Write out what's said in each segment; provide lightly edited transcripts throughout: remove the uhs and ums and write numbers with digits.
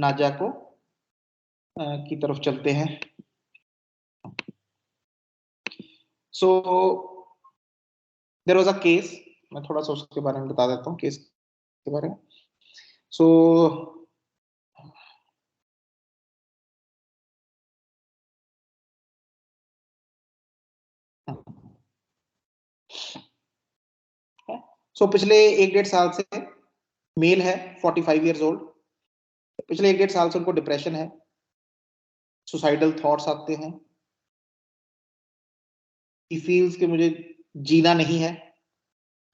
नाजा को की तरफ चलते हैं। So there was a case, मैं थोड़ा सा उसके बारे में बता देता हूँ केस के बारे में। सो पिछले 1-1.5 साल से मेल है, 45 ईयर्स ओल्ड। पिछले 1-1.5 साल से उनको डिप्रेशन है, सुसाइडल थॉट्स आते हैं, ही फील्स कि मुझे जीना नहीं है,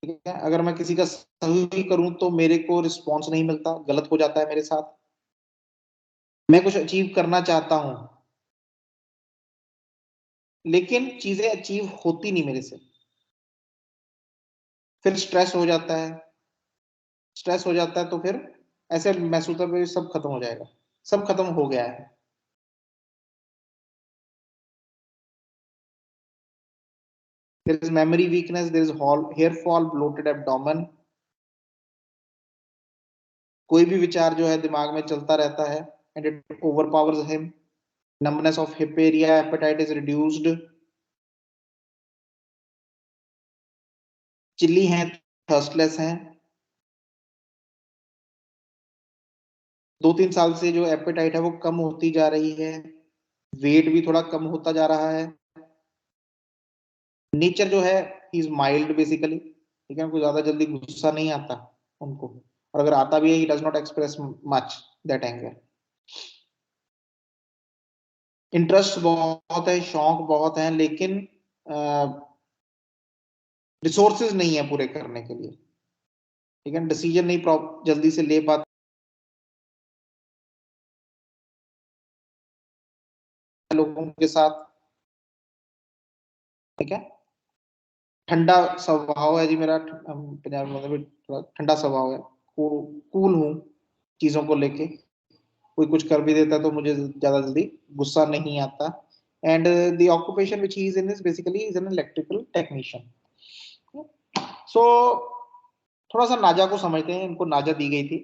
ठीक है। अगर मैं किसी का सही करूं तो मेरे को रिस्पॉन्स नहीं मिलता, गलत हो जाता है मेरे साथ। मैं कुछ अचीव करना चाहता हूं लेकिन चीजें अचीव होती नहीं मेरे से। फिर स्ट्रेस हो जाता है, स्ट्रेस हो जाता है तो फिर ऐसे महसूस होता है कि सब खत्म हो जाएगा, सब खत्म हो गया है। There is memory weakness, there is hair fall, bloated abdomen, कोई भी विचार जो है दिमाग में चलता रहता है, and it overpowers him. Numbness of hip area, appetite is reduced, chilli हैं, थर्स्टलेस हैं। 2-3 साल से जो एपेटाइट है वो कम होती जा रही है, वेट भी थोड़ा कम होता जा रहा है। नेचर जो है इज माइल्ड बेसिकली, ठीक है, उनको ज्यादा जल्दी गुस्सा नहीं आता उनको, और अगर आता भी है he does not express much that anger. Interest बहुत है, शौक बहुत है, लेकिन रिसोर्सेज नहीं है पूरे करने के लिए, ठीक है। डिसीजन नहीं जल्दी से ले पाते लोगों के साथ, ठीक है। ठंडा स्वभाव है जी मेरा, पंजाब में मतलब थोड़ा ठंडा स्वभाव है, कूल हूँ चीजों को लेके। कोई कुछ कर भी देता है तो मुझे ज्यादा जल्दी गुस्सा नहीं आता। And the occupation which he is in is basically is an electrical technician. So थोड़ा सा नाजा को समझते हैं, इनको नाजा दी गई थी।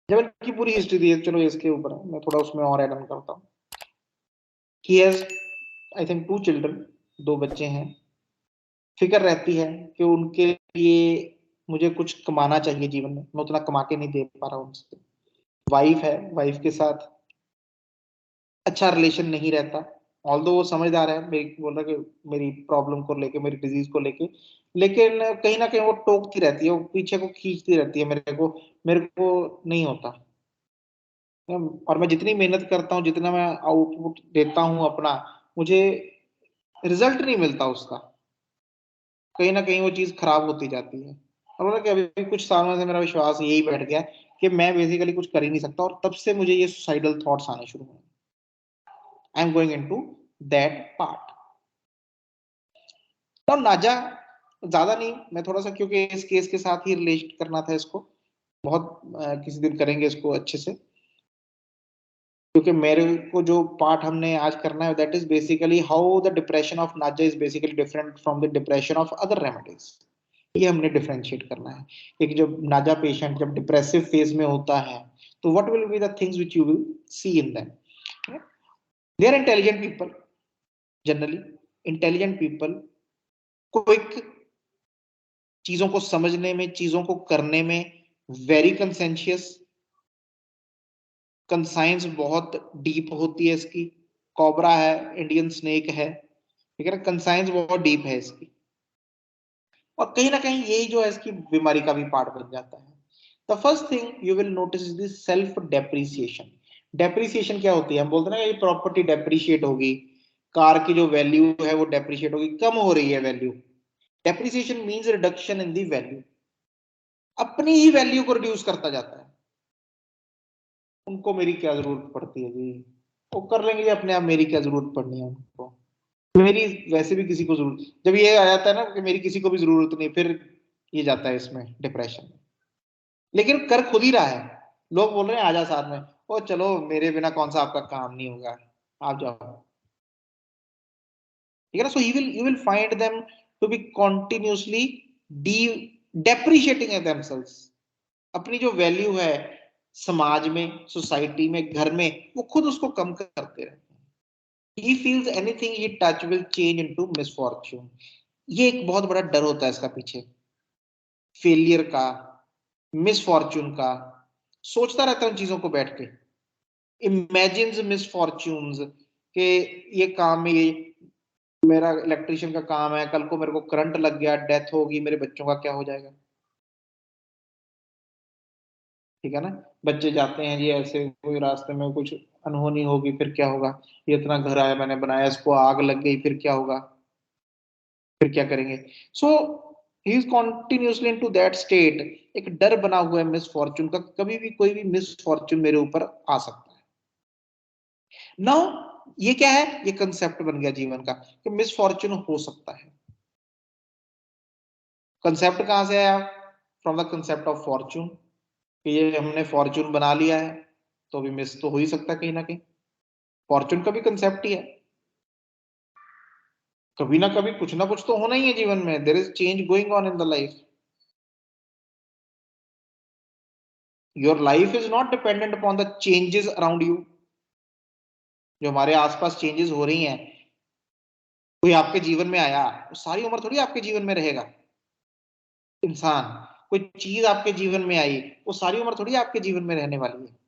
जब इनकी पूरी हिस्ट्री दी है, चलो इसके ऊपर मैं थोड़ा उसमें और ऐड ऑन करता हूँ। He has I think 2 children, 2 बच्चे हैं। फिक्र रहती है कि उनके लिए मुझे कुछ कमाना चाहिए जीवन में, मैं उतना कमा के नहीं दे पा रहा हूँ उनसे। वाइफ है, वाइफ के साथ अच्छा रिलेशन नहीं रहता, ऑल्दो वो समझदार है, मेरी बोल रहा कि मेरी प्रॉब्लम को लेके, मेरी डिजीज को लेके, लेकिन कहीं ना कहीं वो टोकती रहती है, वो पीछे को खींचती रहती है मेरे को नहीं होता। और मैं जितनी मेहनत करता हूँ, जितना मैं आउटपुट देता हूँ अपना, मुझे रिजल्ट नहीं मिलता उसका, कहीं ना कहीं वो चीज खराब होती जाती है। और बोला कि अभी कुछ सालों से मेरा विश्वास यही बैठ गया कि मैं बेसिकली कुछ कर ही नहीं सकता, और तब से मुझे ये सुसाइडल थॉट्स आने शुरू हुए। I am going into that part. तो नाजा ज्यादा नहीं, मैं थोड़ा सा, क्योंकि इस केस के साथ ही रिलेट करना था इसको, बहुत किसी दिन करेंगे इसको अच्छे से, क्योंकि मेरे को जो पार्ट हमने आज करना है that is basically how the depression of Naja is basically different from the depression of other remedies. ये हमने डिफरेंशिएट करना है। एक जब नाजा पेशेंट जब डिप्रेसिव फेज में होता है तो what will be the things which you will see in them. They are intelligent people, generally intelligent people, quick, चीजों को समझने में, चीजों को करने में वेरी कंसेंशियस, कंसाइंस बहुत डीप होती है इसकी। कोबरा है, इंडियन स्नेक है, ठीक है ना, कंसाइंस बहुत डीप है इसकी। और कहीं ना कहीं यही जो है इसकी बीमारी का भी पार्ट बन जाता है। The first thing you will notice is this self depreciation. Depreciation क्या होती है? हम बोलते हैं ना ये प्रॉपर्टी डेप्रिशिएट होगी, कार की जो वैल्यू है वो डेप्रिशिएट होगी, कम हो रही है value. Depreciation means reduction in the value, अपनी ही वैल्यू को रिड्यूस करता जाता है। उनको मेरी क्या जरूरत पड़ती है जी, वो कर लेंगे अपने आप, मेरी क्या जरूरत पड़नी है उनको, मेरी वैसे भी किसी को जरूरत, जब ये आ जाता है ना कि मेरी किसी को भी जरूरत नहीं, फिर ये जाता है इसमें डिप्रेशन में। लेकिन कर खुद ही रहा है, लोग बोल रहे हैं आजा साथ में, ओ चलो मेरे बिना कौन सा आपका काम नहीं होगा, आप जाओ, ठीक है ना। So you will find them to be continuously de depreciating themselves, अपनी जो वैल्यू है समाज में, सोसाइटी में, घर में, वो खुद उसको कम करते रहते हैं. He feels anything he touch will change into misfortune. ये एक बहुत बड़ा डर होता है इसका पीछे, फेलियर का, मिसफॉर्च्यून का. सोचता रहता है उन चीजों को बैठ के, इमेजिन्स मिसफॉर्च्यून्स के ये काम में, ये मेरा इलेक्ट्रिशियन का काम है, कल को मेरे को करंट लग गया, डेथ होगी, मेरे बच्चों का क्या हो जाएगा. ठीक है ना. बच्चे जाते हैं जी ऐसे, कोई रास्ते में कुछ अनहोनी होगी, फिर क्या होगा. ये इतना घर आया मैंने बनाया, इसको आग लग गई, फिर क्या होगा, फिर क्या करेंगे. So he is continuously into that state. एक डर बना हुआ है मिसफॉर्च्यून का, कभी भी कोई भी मिसफॉर्च्यून मेरे ऊपर आ सकता है. नाउ ये क्या है, ये कंसेप्ट बन गया जीवन का कि मिसफॉर्च्यून हो सकता है. कंसेप्ट कहां से आया, from the concept of Fortune, कि ये हमने फॉर्च्यून बना लिया है तो भी मिस तो हो ही सकता है कहीं ना कहीं. फॉर्च्यून का भी कंसेप्ट ही है, कभी ना कुछ तो होना ही है जीवन में. There is change going on in the life. Your life is not dependent upon the changes around you. जो हमारे आसपास चेंजेस हो रही हैं, कोई आपके जीवन में आया, सारी उम्र थोड़ी आपके जीवन में रहेगा इंसान. कोई चीज आपके जीवन में आई, वो सारी उम्र थोड़ी आपके जीवन में रहने वाली है.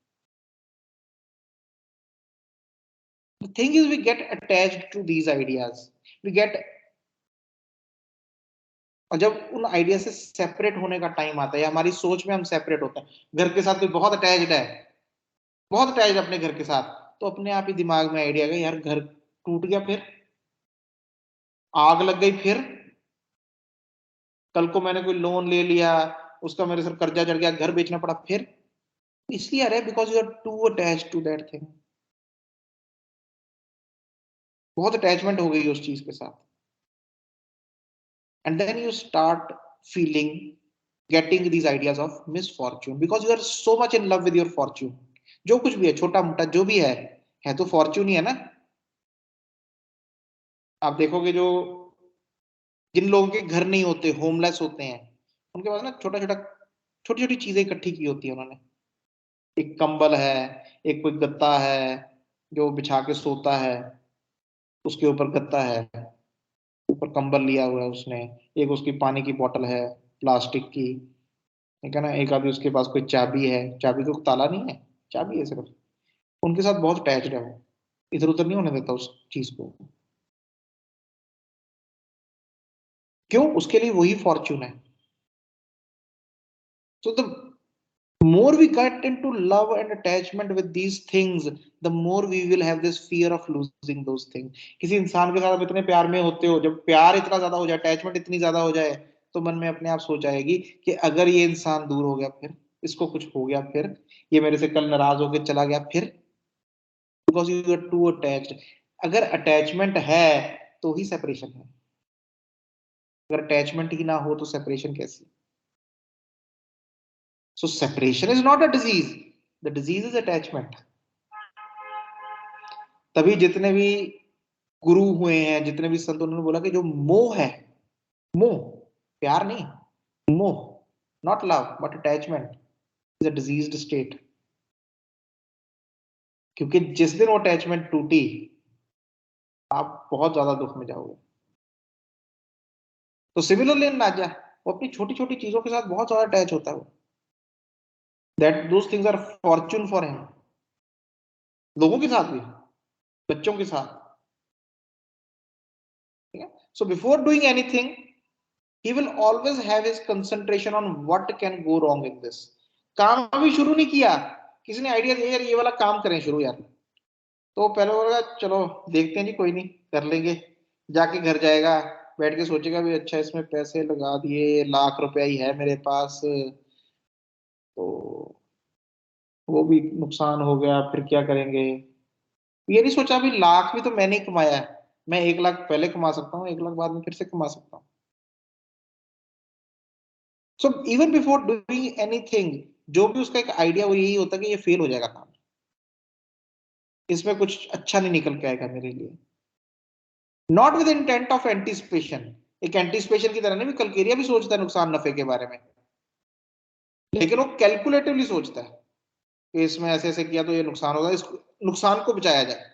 The thing is we get attached to these ideas. We get, और जब उन आइडिया से सेपरेट होने का टाइम आता है, हमारी सोच में हम सेपरेट होते हैं, घर के साथ कोई बहुत अटैच्ड है, बहुत अटैच्ड अपने घर के साथ, तो अपने आप ही दिमाग में आइडिया गया, यार घर टूट गया, फिर आग लग गई, फिर कल को मैंने कोई लोन ले लिया, उसका मेरे सर कर्जा चढ़ गया, घर बेचना पड़ा, फिर. इसलिए अरे because you are too attached to that thing. बहुत अटैचमेंट हो गई उस चीज के साथ. And then you start feeling, getting these ideas of misfortune because you are so much in love with your fortune. जो कुछ भी है, छोटा मोटा जो भी है तो फॉर्च्यून ही है ना. आप देखोगे जो, जिन लोगों के घर नहीं होते, होमलेस होते हैं, उनके पास ना छोटा छोटा, छोटी छोटी चीजें इकट्ठी की होती है उन्होंने. एक कंबल है, एक कोई गत्ता है जो बिछा के सोता है, उसके ऊपर गत्ता है, ऊपर कंबल लिया हुआ है उसने, एक उसकी पानी की बोतल है प्लास्टिक की. ठीक है ना. एक आदमी उसके पास कोई चाबी है, चाबी को ताला नहीं है, चाबी है सिर्फ. उनके साथ बहुत अटैच्ड है वो, इधर उधर नहीं होने देता उस चीज को. क्यों, उसके लिए वही फॉर्च्यून है. So the more we get into love and attachment with these things, the more we will have this fear of losing those things. किसी इंसान के साथ आप इतने प्यार में होते हो, जब प्यार इतना ज्यादा हो जाए, अटैचमेंट इतनी ज्यादा हो जाए, तो मन में अपने आप सोच आएगी कि अगर ये इंसान दूर हो गया, फिर इसको कुछ हो गया, फिर ये मेरे से कल नाराज होकर चला गया, फिर. Because you are too attached. अगर अटैचमेंट है तो ही सेपरेशन है, अगर अटैचमेंट ही ना हो तो सेपरेशन कैसी. So separation is not a disease, the disease is attachment. तभी जितने भी गुरु हुए हैं, जितने भी संत, उन्होंने बोला कि जो मोह है, मोह, प्यार नहीं, मोह, not love but attachment, is a diseased state. क्योंकि जिस दिन वो अटैचमेंट टूटी, आप बहुत ज्यादा दुख में जाओगे. तो सिमिलरली इन राजा, वो अपनी छोटी छोटी चीजों के साथ बहुत ज्यादा अटैच होता है वो. That those things are fortune for him. लोगों के साथ भी, बच्चों के साथ. So before doing anything, he will always have his concentration on what can go wrong in this. काम अभी शुरू नहीं किया, किसी ने आइडिया दिया यार ये वाला काम करें शुरू यार, तो पहले बोलेगा चलो देखते हैं जी, कोई नहीं कर लेंगे. जाके घर जाएगा, बैठ के सोचेगा भी अच्छा इसमें पैसे लगा दिए, लाख रुपया ही है मेरे पास, तो वो भी नुकसान हो गया, फिर क्या करेंगे. ये नहीं सोचा अभी लाख भी तो मैंने ही कमाया है, मैं 1 लाख पहले कमा सकता हूँ, 1 लाख बाद में फिर से कमा सकता हूँ. So even before doing anything, जो भी उसका एक आइडिया वो यही होता है कि ये फेल हो जाएगा काम, इसमें कुछ अच्छा नहीं निकल के आएगा मेरे लिए. Not with intent of anticipation. एक एंटीसिपेशन की तरह नहीं, भी कलकेरिया भी सोचता है नुकसान नफे के बारे में, लेकिन वो कैलकुलेटिवली सोचता है. कि इसमें ऐसे ऐसे किया तो ये नुकसान होगा, इस नुकसान को बचाया जाए,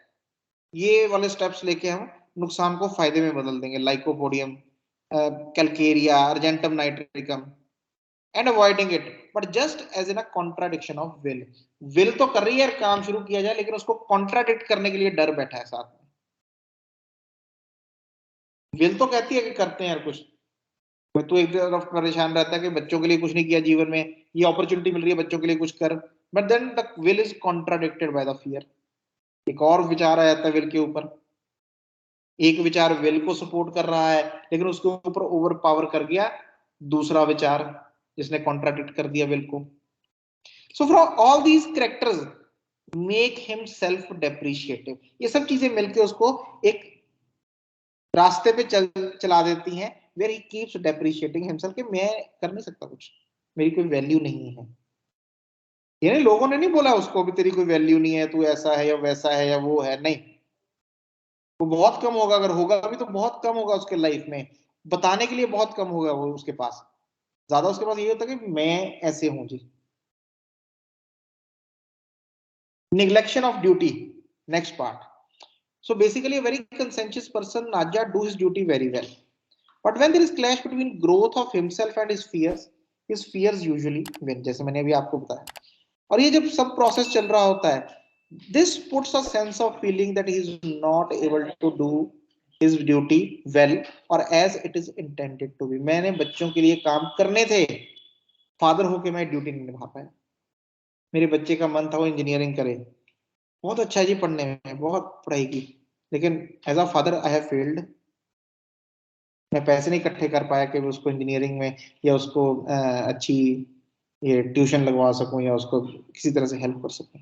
ये वाले स्टेप्स लेके हम नुकसान को फायदे में बदल देंगे, lycopodium, calcarea, argentum nitricum, and avoiding it but just as in a contradiction of will. Will तो कर रही है काम शुरू किया जाए, लेकिन उसको कॉन्ट्राडिक्ट करने के लिए डर बैठा है साथ में। विल तो कहती है कि करते हैं यार कुछ, तो एक तरफ परेशान रहता है कि बच्चों के लिए कुछ नहीं किया जीवन में, ये अपॉर्चुनिटी मिल रही है बच्चों के लिए कुछ कर, but then the will is contradicted by the fear. एक और विचार आ जाता है विल के ऊपर, एक विचार विल को सपोर्ट कर रहा है लेकिन उसके ऊपर ओवर पावर कर गया दूसरा विचार जिसने कॉन्ट्राडिक्ट कर दिया विल को। So from all these characters make himself depreciative, ये सब चीजें मिलकर उसको एक रास्ते पे चला देती हैं where he keeps depreciating himself कि मैं कर नहीं सकता कुछ, मेरी कोई वैल्यू नहीं है। यानी लोगों ने नहीं बोला उसको भी तेरी कोई वैल्यू नहीं है, तू ऐसा है या वैसा है या वो है, नहीं, वो बहुत कम होगा, अगर होगा भी तो बहुत कम होगा उसके लाइफ में, बताने के लिए बहुत कम होगा वो उसके पास, ज्यादा उसके पास ये होता है कि मैं ऐसे हूं जी। Neglection of duty. Next part. So basically, a very conscientious person, Nadja, do his duty very well. But when there is clash between growth of himself and his fears usually win. जैसे मैंने अभी आपको बताया, और ये जब सब process चल रहा होता है, this puts a sense of feeling that he is not able to do his duty well or as it is intended to be. मैंने बच्चों के लिए काम करने थे, फादर होके मैं ड्यूटी नहीं निभा पाया, मेरे बच्चे का मन था वो इंजीनियरिंग करे, बहुत अच्छा है जी पढ़ने में, बहुत पढ़ाई की, लेकिन as a father I have failed, मैं पैसे नहीं इकट्ठे कर पाया कि उसको इंजीनियरिंग में या उसको अच्छी ये ट्यूशन लगवा सकूं या उसको किसी तरह से हेल्प कर सकूं।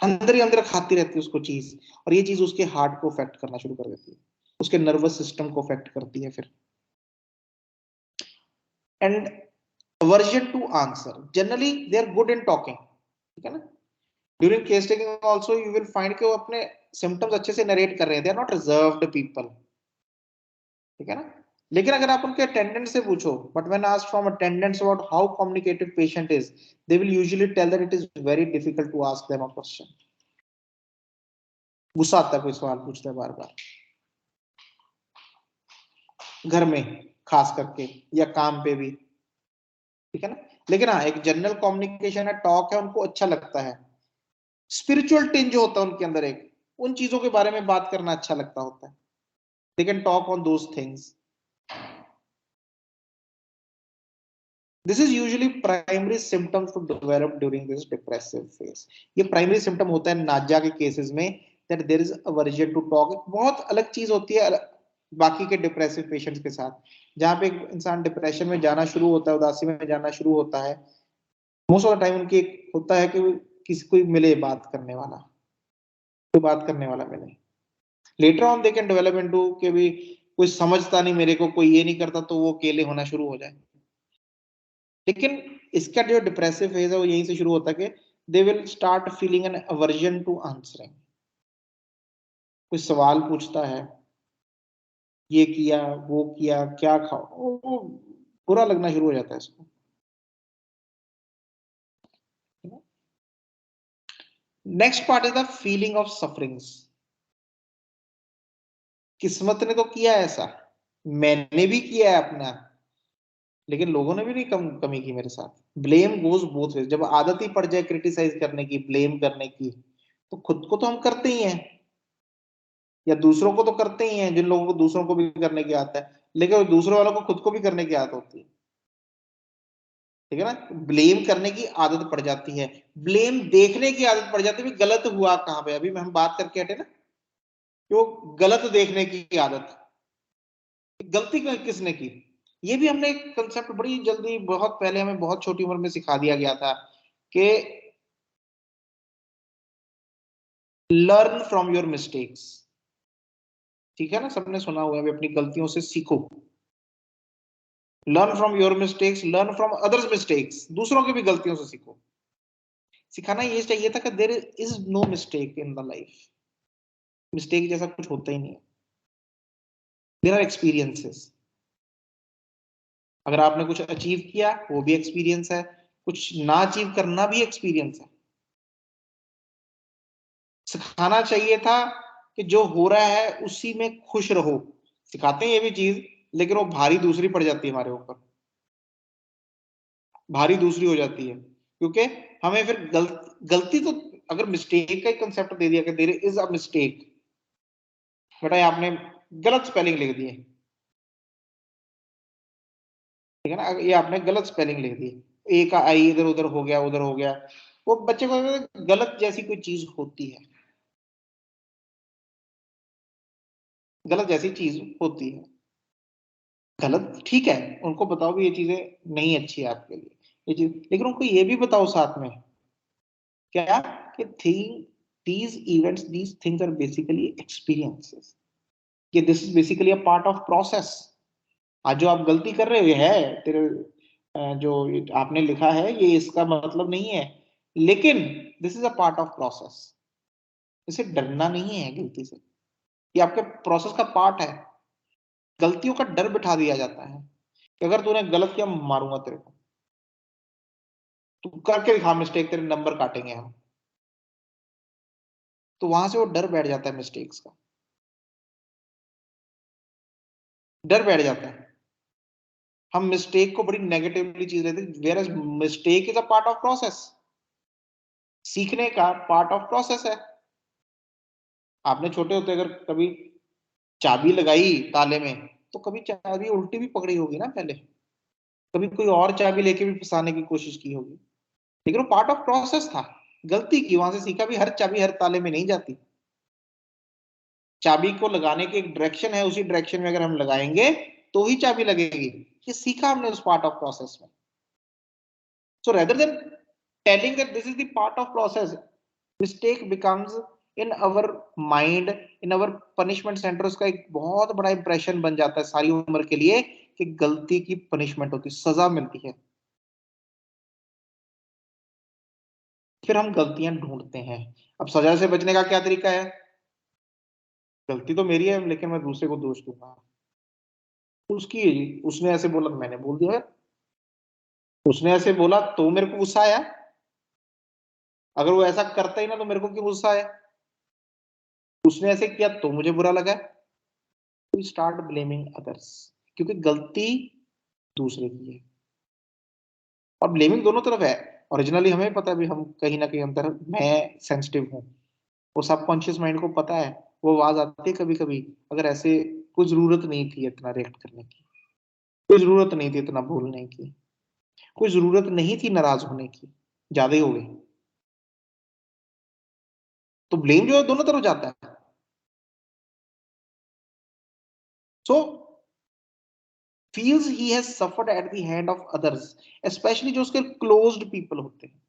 अंदर ही अंदर खाती रहती है उसको चीज, और ये चीज उसके हार्ट को अफेक्ट करना शुरू कर देती है, उसके नर्वस सिस्टम को अफेक्ट करती है फिर। And aversion to answer, generally they are good in talking, ठीक है ना, during case taking also you will find कि वो अपने सिम्टम्स अच्छे से नरेट कर रहे हैं, they are not reserved people, ठीक है ना। लेकिन अगर आप उनके अटेंडेंट से पूछो, but when asked from attendants about how communicative patient is, they will usually tell that it is very difficult to ask them a question. गुस्सा आता है कोई सवाल पूछता है बार बार, घर में खास करके या काम पे भी, ठीक है ना। लेकिन हाँ, एक जनरल कम्युनिकेशन है, टॉक है, उनको अच्छा लगता है, स्पिरिचुअल टिंज जो होता है उनके अंदर एक, उन चीजों के बारे में बात करना अच्छा लगता होता है, they can talk on those things. This is usually primary symptoms to develop during this depressive phase. ये primary symptom होता है नाजा के केसेस में, that there is aversion to talk। बहुत अलग चीज होती है बाकी के डिप्रेसिव पेशेंट्स के साथ, जहाँ पे इंसान डिप्रेशन में जाना शुरू होता है, उदासी में जाना शुरू होता है, मोस्ट ऑफ द टाइम उनकी होता है कि किसी कोई मिले बात करने वाला, कोई बात करने वाला मिले। Later on they can develop into कि भी कोई समझता नहीं मेरे को, कोई ये नहीं करता, तो वो अकेले होना शुरू हो जाए। लेकिन इसका जो डिप्रेसिव फेज है वो यहीं से शुरू होता है कि they will start feeling an aversion to answering. कोई सवाल पूछता है, ये किया वो किया क्या खाओ, वो बुरा लगना शुरू हो जाता है इसको। Next part is the feeling of sufferings. किस्मत ने तो किया ऐसा, मैंने भी किया है अपना, लेकिन लोगों ने भी नहीं कमी की मेरे साथ। ब्लेम गोज बोथ वेज, जब आदत ही पड़ जाए क्रिटिसाइज करने की, ब्लेम करने की, तो खुद को तो हम करते ही हैं या दूसरों को तो करते ही हैं, जिन लोगों को दूसरों को भी करने की आदत है, लेकिन दूसरों वालों को खुद को भी करने की आदत होती है, ठीक है ना। ब्लेम करने की आदत पड़ जाती है, ब्लेम देखने की आदत पड़ जाती है, गलत हुआ कहाँ पे, अभी हम बात करके हटे ना, जो गलत देखने की आदत, गलती किसने की, ये भी हमने एक कंसेप्ट बड़ी जल्दी, बहुत पहले हमें बहुत छोटी उम्र में सिखा दिया गया था कि लर्न फ्रॉम योर मिस्टेक्स, ठीक है ना, सबने सुना हुआ है, अपनी गलतियों से सीखो, learn from your mistakes, learn from others mistakes, दूसरों की भी गलतियों से सीखो। सिखाना ये चाहिए था कि there is no mistake in the life, mistake जैसा कुछ होता ही नहीं है, देयर आर एक्सपीरियंसेस। अगर आपने कुछ अचीव किया वो भी एक्सपीरियंस है, कुछ ना अचीव करना भी एक्सपीरियंस है, सिखाना चाहिए था कि जो हो रहा है उसी में खुश रहो। सिखाते हैं ये भी चीज, लेकिन वो भारी दूसरी पड़ जाती है हमारे ऊपर, भारी दूसरी हो जाती है, क्योंकि हमें फिर गलती तो, अगर मिस्टेक का कंसेप्ट दे दिया कि देयर इज अ मिस्टेक, बेटा ये आपने गलत स्पेलिंग लिख दी है, ठीक है ना, ये आपने गलत स्पेलिंग लिख दी, ए का आई इधर उधर हो गया, उधर हो गया, वो बच्चे को गलत जैसी कोई चीज होती है, गलत जैसी चीज होती है, गलत ठीक है, उनको बताओ भी ये चीजें नहीं अच्छी है आपके लिए ये चीज, लेकिन उनको ये भी बताओ साथ में क्या, कि thing these events, these things are basically experiences, कि this is basically a part of process। आज जो आप गलती कर रहे हो ये है तेरे, जो आपने लिखा है ये इसका मतलब नहीं है, लेकिन this is a part of process. इसे डरना नहीं है गलती से, ये आपके प्रोसेस का पार्ट है। गलतियों का डर बिठा दिया जाता है कि अगर तूने गलत किया मारूंगा तेरे को, तू करके दिखा मिस्टेक, तेरे नंबर काटेंगे हम। तो वहां से वो डर बैठ जाता है मिस्टेक्स का, डर बैठ जाता है। हम मिस्टेक को बड़ी नेगेटिवली चीज लेते हैं, whereas mistake is a part of process, सीखने का पार्ट ऑफ प्रोसेस है। आपने छोटे होते अगर कभी चाबी लगाई ताले में, तो कभी चाबी उल्टी भी पकड़ी होगी ना पहले, कभी कोई और चाबी लेके भी फंसाने की कोशिश की होगी, लेकिन वो पार्ट ऑफ प्रोसेस था। गलती की, वहां से सीखा भी, हर चाबी हर ताले में नहीं जाती। चाबी को लगाने की एक डायरेक्शन है, उसी डायरेक्शन में अगर हम लगाएंगे तो ही चाबी लगेगी। ये सीखा हमने उस पार्ट ऑफ प्रोसेस में। सो rather than telling that this is the part of process, mistake becomes in our mind, in our punishment centre, उसका एक बहुत बड़ा इंप्रेशन बन जाता है सारी उम्र के लिए, कि गलती की पनिशमेंट होती है, सजा मिलती है। फिर हम गलतियां ढूंढते हैं। अब सजा से बचने का क्या तरीका है? गलती तो मेरी है, लेकिन मैं दूसरे को दोष दूंगा, उसकी है जी, उसने ऐसे बोला तो मैंने बोल दिया, उसने ऐसे बोला तो मेरे को गुस्सा आया, अगर वो ऐसा करता ही ना तो मेरे को क्यों गुस्सा आया, उसने ऐसे किया तो मुझे बुरा लगा। टू स्टार्ट ब्लेमिंग अदर्स, क्योंकि गलती दूसरे की है, और ब्लेमिंग दोनों तरफ है। ओरिजिनली हमें पता है भी, हम कहीं ना कहीं अंदर, मैं सेंसिटिव हूँ, वो सबकॉन्शियस माइंड को पता है, वो आवाज आती है कभी कभी, अगर ऐसे कोई जरूरत नहीं थी इतना रिएक्ट करने की, कोई जरूरत नहीं थी इतना बोलने की, कोई जरूरत नहीं थी नाराज होने की, ज्यादा ही हो गई। तो ब्लेम जो है दोनों तरफ जाता है। सो feels he has suffered at the hand of others, especially जो उसके क्लोज्ड पीपल होते हैं,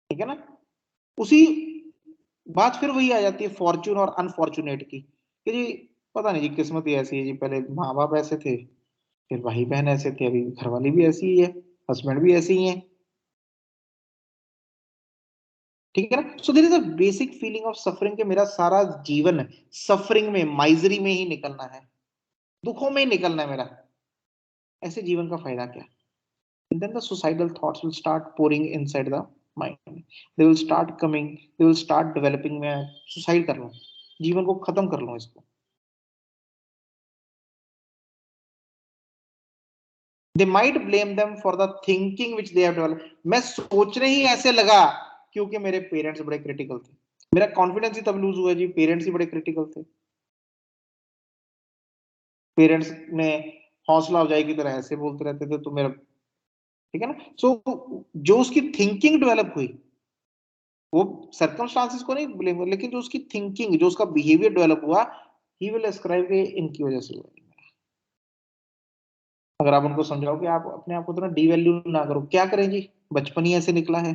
ठीक है ना। उसी बात फिर वही आ जाती है फॉर्चून और अनफॉर्चुनेट की, कि जी पता नहीं जी, किस्मत ही ऐसी है जी, पहले माँ बाप ऐसे थे, फिर भाई बहन ऐसे थे, अभी घरवाली भी ऐसी ही है, हस्बैंड भी ऐसे ही है, ठीक है ना। So there is a basic feeling of suffering, कि मेरा सारा जीवन सफरिंग में, माइजरी में ही निकलना है, दुखों में ही निकलना है मेरा, ऐसे जीवन का फायदा क्या? And then the suicidal thoughts will start pouring inside the mind, they will start coming, they will start developing, मैं सुसाइड कर लूं, जीवन को खत्म कर लूं इसको। they might blame them for the thinking which they have developed, मैं सोचने ही ऐसे लगा क्योंकि मेरे पेरेंट्स बड़े क्रिटिकल थे, मेरा कॉन्फिडेंस ही तब लूज हुआ जी, पेरेंट्स ही बड़े क्रिटिकल थे, पेरेंट्स ने हौसला अफजाई की तरह ऐसे बोलते रहते थे तो मेरा, ठीक है ना। सो जो उसकी थिंकिंग डेवलप हुई, वो सर्कमस्टांसेस को नहीं ब्लेम, लेकिन जो उसकी थिंकिंग, जो उसका बिहेवियर डेवलप हुआ, ही विल अस्क्राइब के इनकी वजह से हुआ। अगर आप उनको समझाओ कि आप अपने आप को तो ना डीवैल्यू ना करो, क्या करें जी, बचपन ही ऐसे निकला है,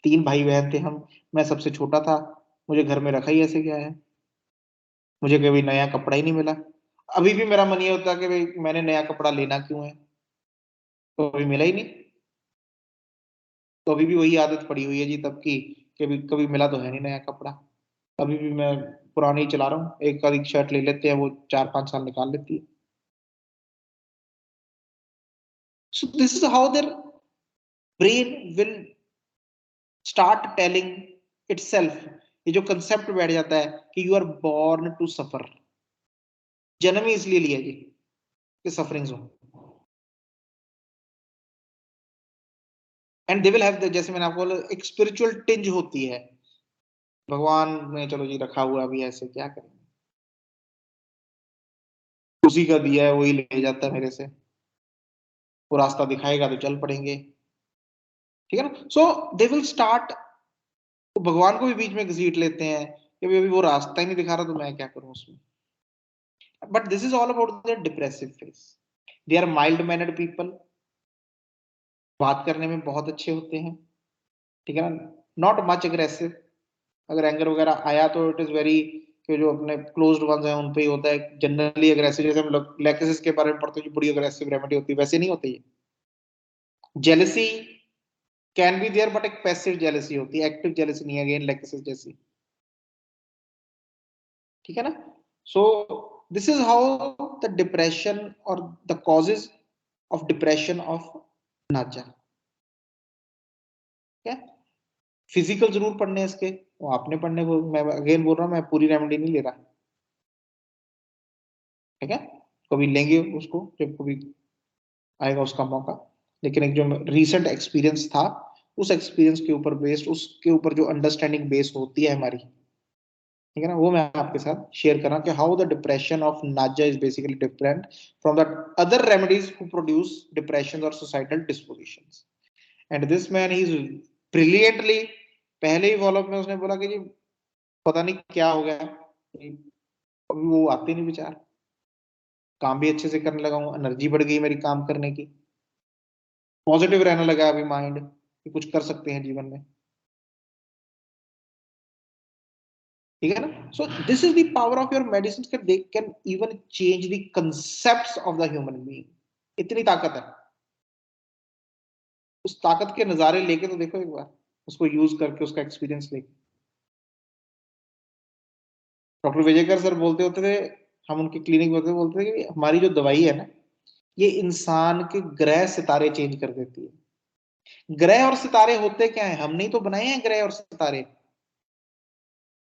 तीन भाई बहन थे हम, मैं सबसे छोटा था, मुझे घर में रखा ही ऐसे गया है, मुझे कभी नया कपड़ा ही नहीं मिला, अभी भी मेरा मन ये होता है कि भाई मैंने नया कपड़ा लेना क्यों है, तो अभी मिला ही नहीं, तो अभी भी वही आदत पड़ी हुई है जी तब की, कि कभी कभी मिला तो है नहीं नया कपड़ा, अभी भी मैं पुरानी ही चला रहा हूँ, एक आधी शर्ट ले लेते हैं वो 4-5 साल निकाल लेती है। So this is how their brain will start telling itself ये जो कंसेप्ट बैठ जाता है कि you are born to suffer, जन्म ही इसलिए लिया जी कि सफरिंग्स हो, एंड दे विल हैव, जैसे मैंने आपको बोला, एक स्पिरिचुअल टिंज होती है, भगवान ने चलो जी रखा हुआ अभी ऐसे, क्या करें, उसी का दिया है वही ले जाता है मेरे से, वो रास्ता दिखाएगा तो चल पड़ेंगे, ठीक है ना। सो दे विल स्टार्ट, तो भगवान को भी बीच में घसीट लेते हैं कि अभी वो रास्ता ही नहीं दिखा रहा तो मैं क्या करूं उसमें। But this is all about the depressive phase. They are mild mannered people, बात करने में बहुत अच्छे होते हैं, ठीक है ना, नॉट मच एग्रेसिव। अगर एंगर वगैरह आया तो इट इज वेरी, कि जो अपने क्लोज्ड वंस हैं उन पे ही होता है, जनरली एग्रेसिव, जैसे हम लोग लेकेसिस के बारे में पढ़ते हैं जो बड़ी एग्रेसिव रेमेडी होती है, वैसे नहीं होती है। Jealousy can be there, but एक पैसिव जेलसी होती है, एक्टिव जेलसी नहीं है, अगेन लेकेसिस जैसी, ठीक है ना। So this is how the depression और the causes of depression of Naja, क्या फिजिकल जरूर पढ़ने हैं इसके, वो आपने पढ़ने को, मैं अगेन बोल रहा हूँ, मैं पूरी रेमेडी नहीं ले रहा, ठीक है, कभी लेंगे उसको जब कभी आएगा उसका मौका। लेकिन एक जो रीसेंट एक्सपीरियंस था, उस एक्सपीरियंस के ऊपर बेस्ड, उसके ऊपर जो अंडरस्टैंडिंग बेस होती है हमारी, ठीक है ना, वो मैं आपके साथ शेयर कर रहा हूँ कि how the depression of Naja is basically different from the other remedies who produce depression और societal dispositions. And this man he is brilliantly, पहले ही फॉलोअप में उसने बोला कि जी पता नहीं क्या हो गया, अभी वो आते नहीं विचार, काम भी अच्छे से करने लगा हूँ, एनर्जी बढ़ गई मेरी काम करने की, पॉजिटिव रहने लगा अभी माइंड कि कुछ कर सकते हैं जीवन में, ठीक है ना। So this is the power of your medicine, के they can even change the concepts of the human being, इतनी ताकत है। उस ताकत के नजारे लेके तो देखो एक बार, उसको यूज करके, उसका एक्सपीरियंस लेके। डॉक्टर विजयकर सर बोलते होते थे, हम उनके क्लिनिक में बोलते थे कि हमारी जो दवाई है ना, ये इंसान के ग्रह सितारे चेंज कर देती है। ग्रह और सितारे होते क्या है, हमने ही तो बनाए हैं ग्रह और सितारे।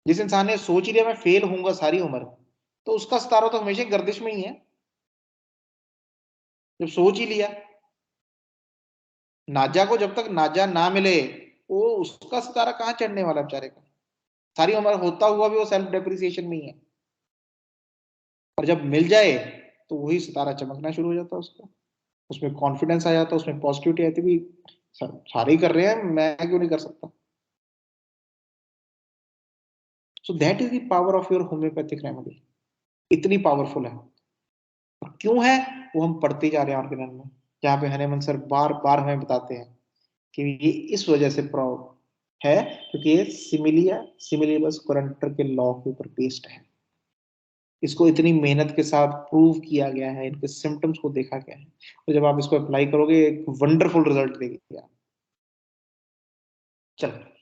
जिस इंसान ने सोच ही लिया मैं फेल होऊंगा सारी उम्र, तो उसका सितारा तो हमेशा गर्दिश में ही है, जब सोच ही लिया। नाजा को जब तक नाजा ना मिले, वो उसका सितारा कहाँ चढ़ने वाला बेचारे का, सारी उम्र होता हुआ भी वो सेल्फ डेप्रिसिएशन में ही है। और जब मिल जाए तो वही सितारा चमकना शुरू हो जाता है उसका, उसमें कॉन्फिडेंस आ जाता है, उसमें पॉजिटिविटी आती है, सारे ही कर रहे हैं मैं क्यों नहीं कर सकता। So that is the power of your homeopathic remedy, इतनी पावरफुल है। और क्यों है वो हम पढ़ते जा रहे हैं ऑर्गेनल में, जहाँ पे हनेमन सर बार बार हमें बताते हैं कि ये इस वजह से प्राउड है, क्योंकि ये सिमिलिया सिमिलिबस कुरेंटर के लॉ के ऊपर बेस्ड है। इसको इतनी मेहनत के साथ प्रूव किया गया है, इनके सिम्टम्स को देखा गया है, तो जब आप इसको अप्लाई करोगे एक वंडरफुल रिजल्ट देगी। चलो